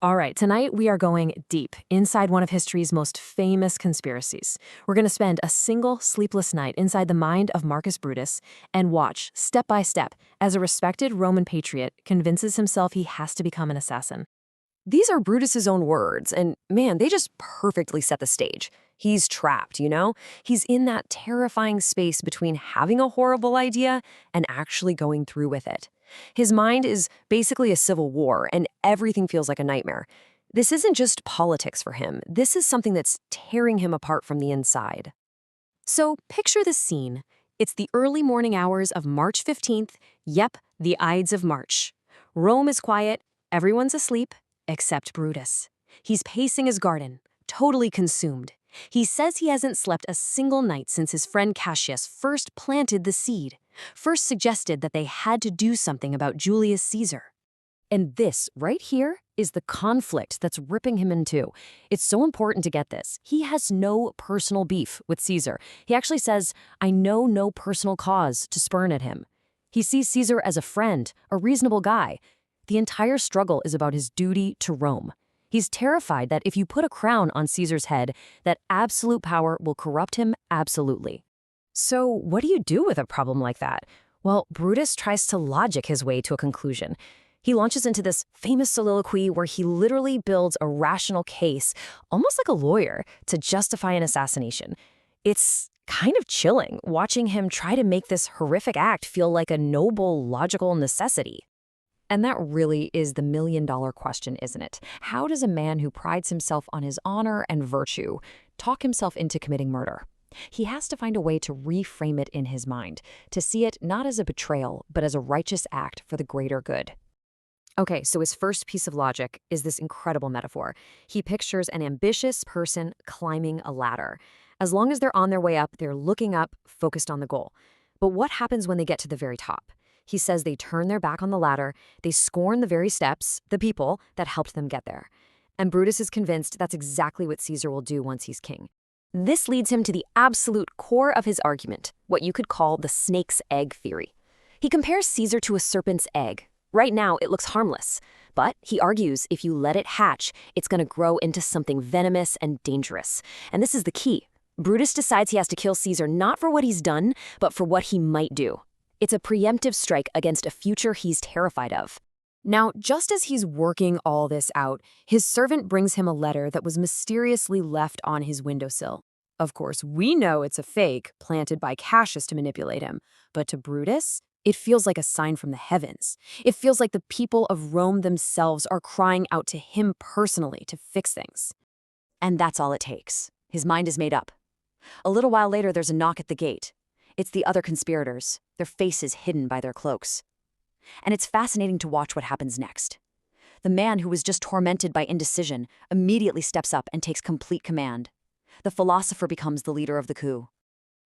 All right, tonight we are going deep inside one of history's most famous conspiracies. We're going to spend a single sleepless night inside the mind of Marcus Brutus and watch, step by step, as a respected Roman patriot convinces himself he has to become an assassin. These are Brutus's own words, and man, they just perfectly set the stage. He's trapped, you know? He's in that terrifying space between having a horrible idea and actually going through with it. His mind is basically a civil war, and everything feels like a nightmare. This isn't just politics for him. This is something that's tearing him apart from the inside. So picture the scene. It's the early morning hours of March 15th. Yep, the Ides of March. Rome is quiet, everyone's asleep, except Brutus. He's pacing his garden, totally consumed. He says he hasn't slept a single night since his friend Cassius first planted the seed, first suggested that they had to do something about Julius Caesar. And this, right here, is the conflict that's ripping him in two. It's so important to get this. He has no personal beef with Caesar. He actually says, I know no personal cause to spurn at him. He sees Caesar as a friend, a reasonable guy. The entire struggle is about his duty to Rome. He's terrified that if you put a crown on Caesar's head, that absolute power will corrupt him absolutely. So what do you do with a problem like that? Well, Brutus tries to logic his way to a conclusion. He launches into this famous soliloquy where he literally builds a rational case, almost like a lawyer, to justify an assassination. It's kind of chilling watching him try to make this horrific act feel like a noble, logical necessity. And that really is the million-dollar question, isn't it? How does a man who prides himself on his honor and virtue talk himself into committing murder? He has to find a way to reframe it in his mind, to see it not as a betrayal, but as a righteous act for the greater good. Okay, so his first piece of logic is this incredible metaphor. He pictures an ambitious person climbing a ladder. As long as they're on their way up, they're looking up, focused on the goal. But what happens when they get to the very top? He says they turn their back on the ladder, they scorn the very steps, the people that helped them get there. And Brutus is convinced that's exactly what Caesar will do once he's king. This leads him to the absolute core of his argument, what you could call the snake's egg theory. He compares Caesar to a serpent's egg. Right now, it looks harmless, but he argues if you let it hatch, it's going to grow into something venomous and dangerous. And this is the key. Brutus decides he has to kill Caesar not for what he's done, but for what he might do. It's a preemptive strike against a future he's terrified of. Now, just as he's working all this out, his servant brings him a letter that was mysteriously left on his windowsill. Of course, we know it's a fake, planted by Cassius to manipulate him, but to Brutus, it feels like a sign from the heavens. It feels like the people of Rome themselves are crying out to him personally to fix things. And that's all it takes. His mind is made up. A little while later, there's a knock at the gate. It's the other conspirators, their faces hidden by their cloaks. And it's fascinating to watch what happens next. The man who was just tormented by indecision immediately steps up and takes complete command. The philosopher becomes the leader of the coup.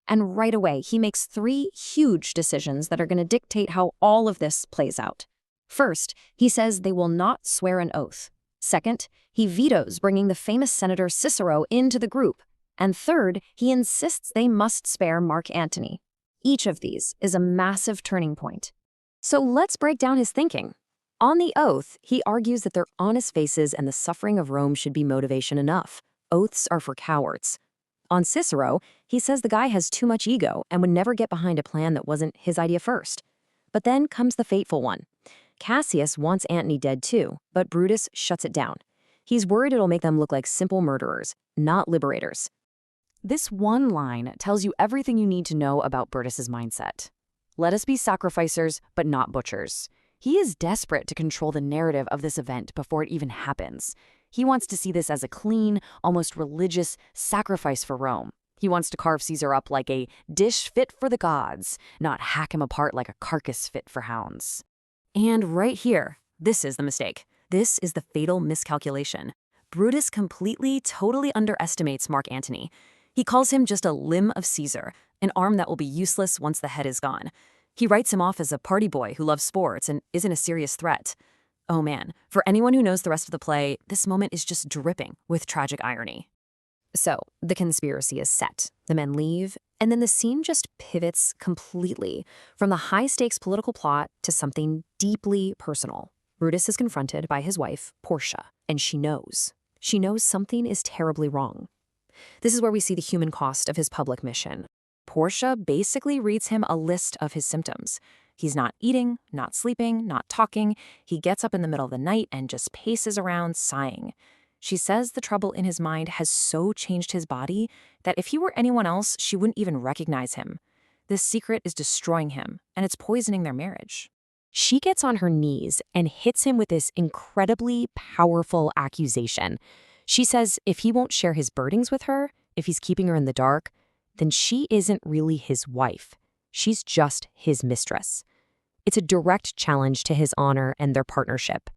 And right away, he makes three huge decisions that are going to dictate how all of this plays out. First, he says they will not swear an oath. Second, he vetoes bringing the famous senator Cicero into the group. And third, he insists they must spare Mark Antony. Each of these is a massive turning point. So let's break down his thinking. On the oath, he argues that their honest faces and the suffering of Rome should be motivation enough. Oaths are for cowards. On Cicero, he says the guy has too much ego and would never get behind a plan that wasn't his idea first. But then comes the fateful one. Cassius wants Antony dead too, but Brutus shuts it down. He's worried it'll make them look like simple murderers, not liberators. This one line tells you everything you need to know about Brutus's mindset. Let us be sacrificers, but not butchers. He is desperate to control the narrative of this event before it even happens. He wants to see this as a clean, almost religious sacrifice for Rome. He wants to carve Caesar up like a dish fit for the gods, not hack him apart like a carcass fit for hounds. And right here, this is the mistake. This is the fatal miscalculation. Brutus completely, totally underestimates Mark Antony. He calls him just a limb of Caesar, an arm that will be useless once the head is gone. He writes him off as a party boy who loves sports and isn't a serious threat. Oh man, for anyone who knows the rest of the play, this moment is just dripping with tragic irony. So, the conspiracy is set. The men leave, and then the scene just pivots completely from the high-stakes political plot to something deeply personal. Brutus is confronted by his wife, Portia, and she knows. She knows something is terribly wrong. This is where we see the human cost of his public mission. Portia basically reads him a list of his symptoms. He's not eating, not sleeping, not talking. He gets up in the middle of the night and just paces around sighing. She says the trouble in his mind has so changed his body that if he were anyone else, she wouldn't even recognize him. This secret is destroying him, and it's poisoning their marriage. She gets on her knees and hits him with this incredibly powerful accusation. She says if he won't share his burdens with her, if he's keeping her in the dark, then she isn't really his wife. She's just his mistress. It's a direct challenge to his honor and their partnership.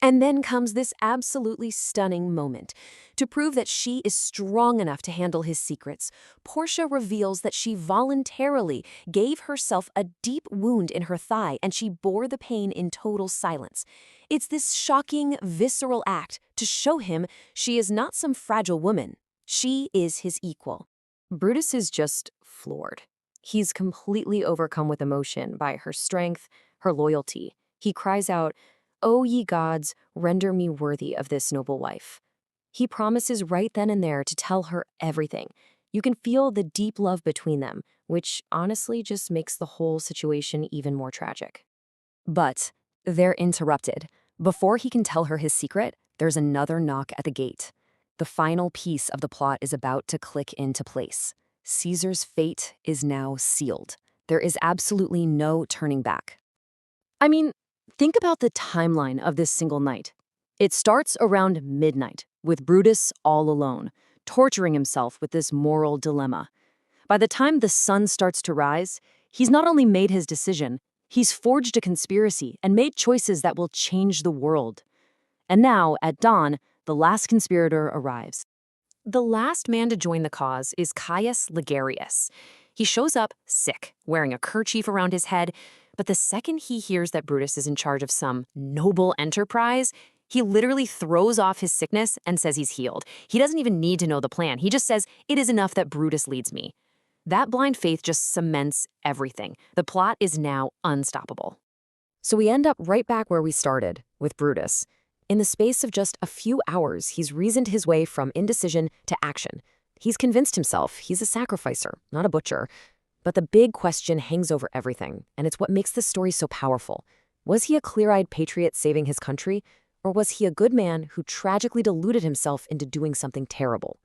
And then comes this absolutely stunning moment. To prove that she is strong enough to handle his secrets, Portia reveals that she voluntarily gave herself a deep wound in her thigh and she bore the pain in total silence. It's this shocking, visceral act to show him she is not some fragile woman. She is his equal. Brutus is just floored. He's completely overcome with emotion by her strength, her loyalty. He cries out, "O ye gods, render me worthy of this noble wife." He promises right then and there to tell her everything. You can feel the deep love between them, which honestly just makes the whole situation even more tragic. But they're interrupted. Before he can tell her his secret, there's another knock at the gate. The final piece of the plot is about to click into place. Caesar's fate is now sealed. There is absolutely no turning back. I mean, think about the timeline of this single night. It starts around midnight, with Brutus all alone, torturing himself with this moral dilemma. By the time the sun starts to rise, he's not only made his decision, he's forged a conspiracy and made choices that will change the world. And now, at dawn, the last conspirator arrives. The last man to join the cause is Caius Ligarius. He shows up sick, wearing a kerchief around his head, but the second he hears that Brutus is in charge of some noble enterprise, he literally throws off his sickness and says he's healed. He doesn't even need to know the plan. He just says, "It is enough that Brutus leads me." That blind faith just cements everything. The plot is now unstoppable. So we end up right back where we started, with Brutus. In the space of just a few hours, he's reasoned his way from indecision to action. He's convinced himself he's a sacrificer, not a butcher. But the big question hangs over everything, and it's what makes this story so powerful. Was he a clear-eyed patriot saving his country, or was he a good man who tragically deluded himself into doing something terrible?